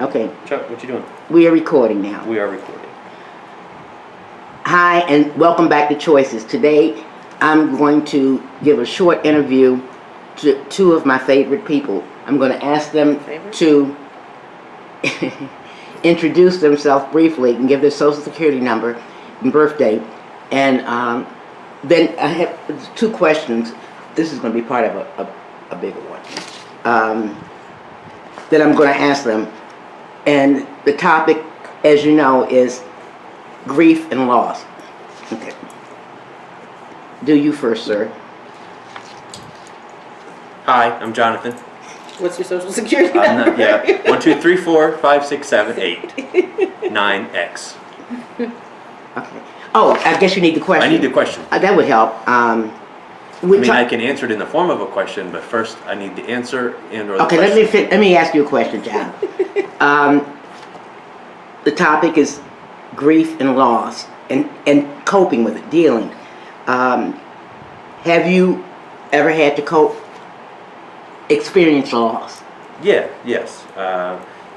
Okay, Chuck, what you doing? we are recording now. We are recording. Hi, and welcome back to Choices. Today, I'm going to give a short interview to two of my favorite people. I'm going to ask them to introduce themselves briefly and give their social security number and birthday. And then I have two questions. This is going to be part of a bigger one. That I'm going to ask them. And the topic, as you know, is grief and loss. Okay. Do you first, sir? Hi, I'm Jonathan. What's your social security number? Yeah. 1, 2, 3, 4, 5, 6, 7, 8, 9X. Okay. Oh, I guess you need the question. I need the question. That would help. I can answer it in the form of a question, but first I need the answer and/or the Okay, question. let me ask you a question, John. The topic is grief and loss and coping with it, dealing. Have you ever had to experience loss? Yeah, yes.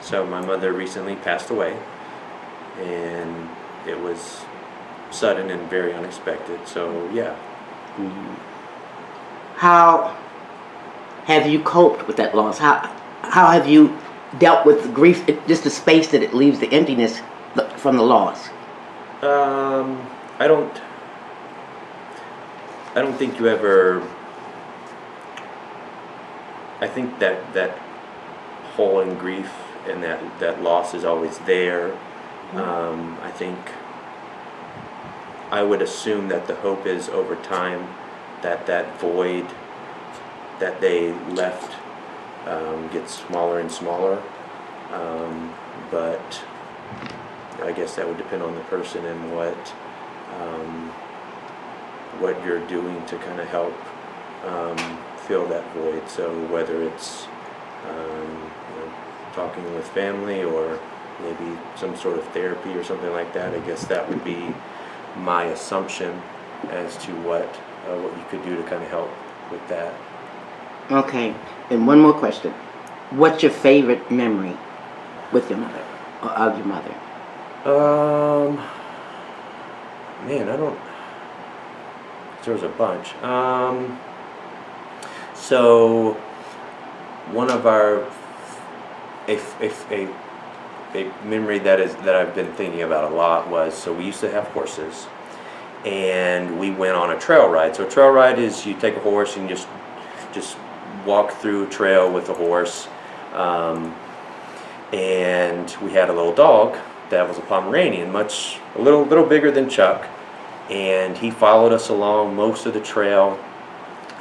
So my mother recently passed away, and it was sudden and very unexpected. So yeah. How have you coped with that loss? How have you dealt with the grief, just the space that it leaves, the emptiness from the loss? I don't think you ever. I think that hole in grief and that loss is always there. I think I would assume that the hope is over time that void that they left gets smaller and smaller. But I guess that would depend on the person and what you're doing to kind of help fill that void. So whether it's talking with family or maybe some sort of therapy or something like that, I guess that would be my assumption as to what you could do to kind of help with that. Okay, and one more question. What's your favorite memory with your mother, or of your mother? Man, I don't. There was a bunch. So one of a memory that I've been thinking about a lot was, so we used to have horses, and we went on a trail ride. So a trail ride is you take a horse and just walk through a trail with a horse. And we had a little dog that was a Pomeranian, a little bigger than Chuck, and he followed us along most of the trail.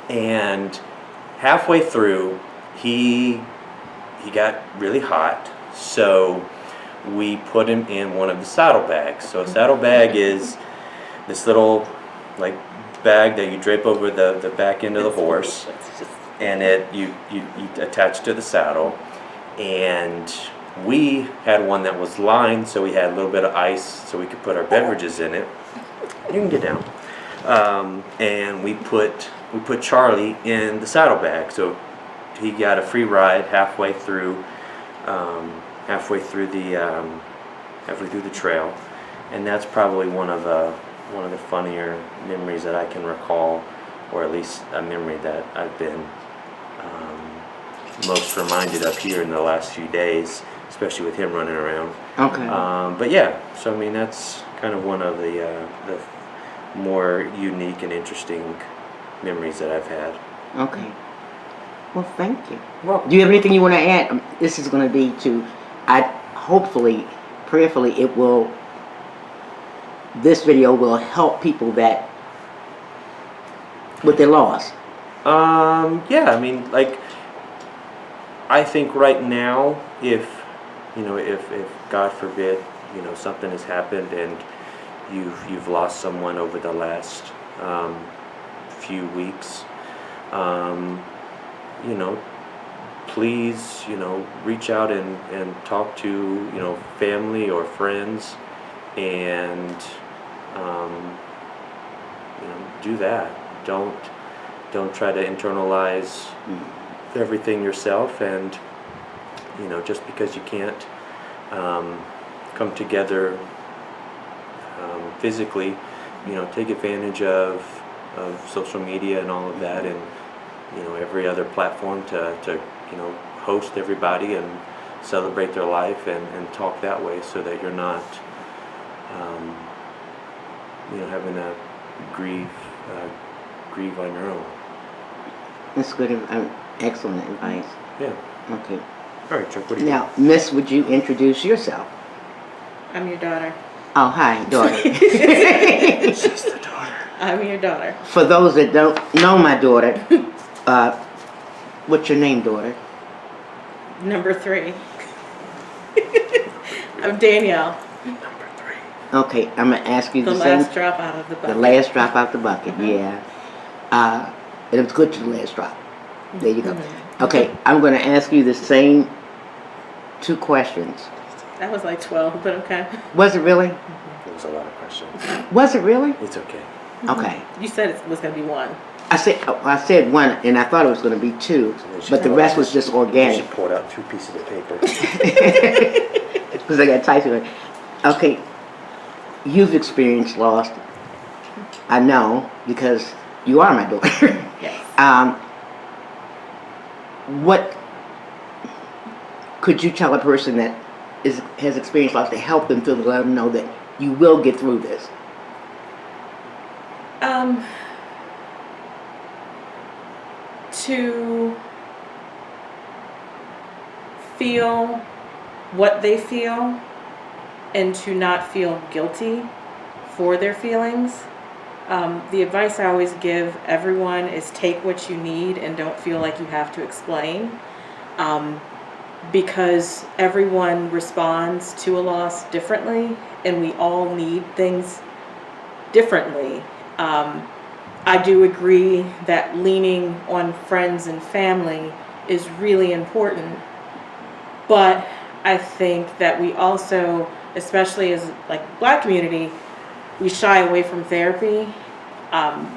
And halfway through, he got really hot, so we put him in one of the saddlebags. So a saddlebag is this little bag that you drape over the back end of the horse, and you attach to the saddle. And we had one that was lined, so we had a little bit of ice so we could put our beverages in it. You can get down. And we put Charlie in the saddlebag, so he got a free ride halfway through the trail. And that's probably one of the funnier memories that I can recall, or at least a memory that I've been most reminded of here in the last few days, especially with him running around. Okay. But yeah, so I mean that's kind of one of the more unique and interesting memories that I've had. Okay. Well, thank you. Well, Do you have anything you want to add? This is going to be hopefully, prayerfully, this video will help people that, with their loss. yeah, I mean, I think right now, if God forbid, something has happened and you've lost someone over the last few weeks, please, reach out and talk to, family or friends, and do that. Don't try to internalize everything yourself, and just because you can't come together physically, take advantage of social media and all of that, and every other platform to host everybody and celebrate their life and talk that way, so that you're not having to grieve on your own. That's good, excellent advice. Yeah. Okay. All right, Chuck, what do you Now, Miss, would you introduce yourself? I'm your daughter. Oh, hi, daughter. think? She's the daughter. I'm your daughter. For those that don't know my daughter, what's your name, daughter? Number 3. I'm Danielle. Number 3. Okay, I'm gonna ask you The the same. last drop out of the bucket. The last drop out the bucket, Mhm. yeah. And it was good to the last drop. There you go. Mhm. Okay, I'm gonna ask you the same 2 questions. That was like 12, but okay. Was it really? It was a lot of questions. Was it really? It's okay. Okay. You said it was going to be 1. I said 1, and I thought it was gonna be 2, but the rest was just She organic. pulled out 2 pieces of paper. Because I got typed it. Okay, you've experienced loss. I know, because you are my daughter. Yes. What could you tell a person that has experienced loss to help them feel, to let them know that you will get through this? To feel what they feel and to not feel guilty for their feelings. The advice I always give everyone is take what you need and don't feel like you have to explain. Because everyone responds to a loss differently and we all need things differently. I do agree that leaning on friends and family is really important, but I think that we also, especially as like Black community, we shy away from therapy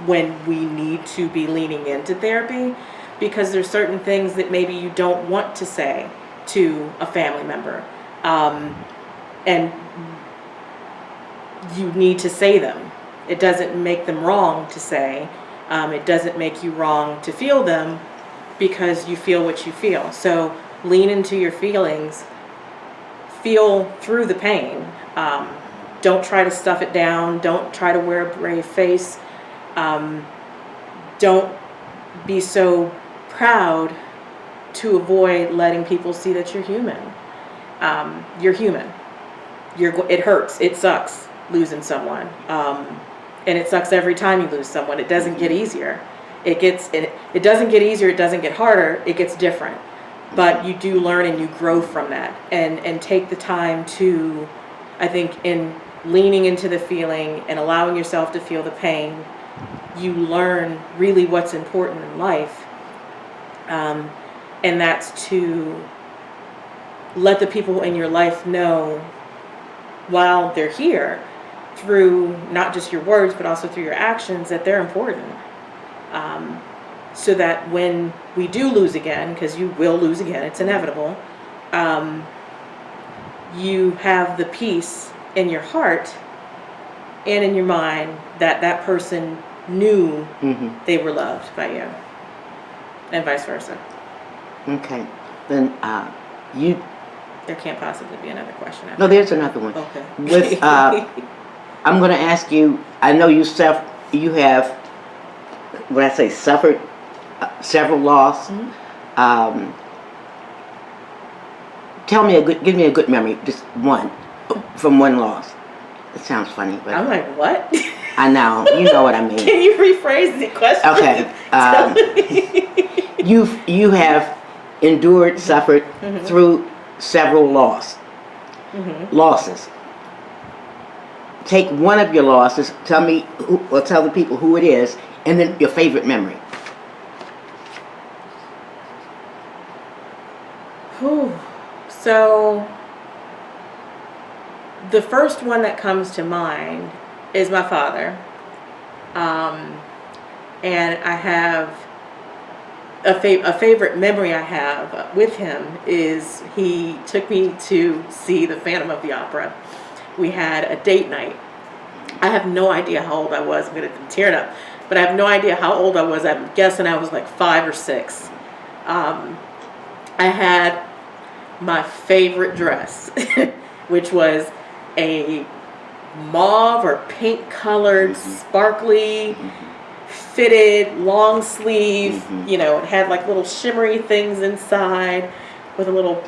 when we need to be leaning into therapy, because there's certain things that maybe you don't want to say to a family member, and you need to say them. It doesn't make them wrong to say. It doesn't make you wrong to feel them, because you feel what you feel. So lean into your feelings. Feel through the pain. Don't try to stuff it down. Don't try to wear a brave face. Don't be so proud to avoid letting people see that you're human. You're human. It hurts. It sucks losing someone. And it sucks every time you lose someone. It doesn't get easier. It doesn't get easier. It doesn't get harder. It gets different. But you do learn and you grow from that. And take the time to, I think, in leaning into the feeling and allowing yourself to feel the pain, you learn really what's important in life. And that's to let the people in your life know while they're here, through not just your words, but also through your actions, that they're important. So that when we do lose again, because you will lose again, it's inevitable, you have the peace in your heart and in your mind that that person knew they were loved by you, and vice versa. Okay, then you. There can't possibly be another question after. No, there's another one. Okay. With I'm going to ask you. I know you have. When I say suffered several loss. Give me a good memory, just one, from one loss. It sounds funny, but I'm like, what? I know, you know what I mean. Can you rephrase the question? Okay. You have endured, suffered through several losses. Take one of your losses. Tell me, or tell the people who it is, and then your favorite memory. Whew. So, the first one that comes to mind is my father. And I have a favorite memory I have with him is he took me to see the Phantom of the Opera. We had a date night. I have no idea how old I was. I'm going to tear it up. But I have no idea how old I was. I'm guessing I was like 5 or 6. I had my favorite dress, which was a mauve or pink colored, sparkly, fitted, long sleeve. You know, it had like little shimmery things inside with a little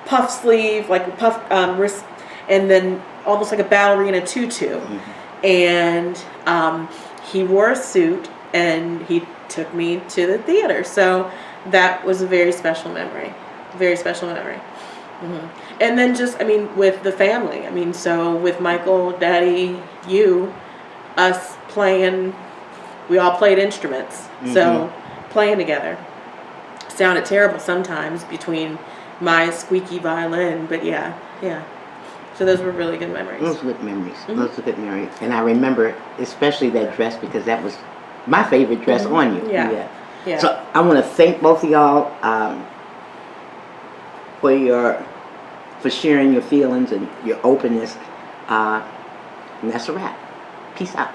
puff sleeve, like a puff wrist, and then almost like a ballerina tutu. And he wore a suit and he took me to the theater. So that was a very special memory. Very special memory. And then just, I mean, with the family. I mean, so with Michael, Daddy, you, us playing, we all played instruments. So playing together. Sounded terrible sometimes between my squeaky violin, but yeah. So those were really good memories. Those are good memories. Those are good memories. And I remember especially that dress because that was my favorite dress on you. Yeah. So I want to thank both of y'all for sharing your feelings and your openness. And that's a wrap. Peace out.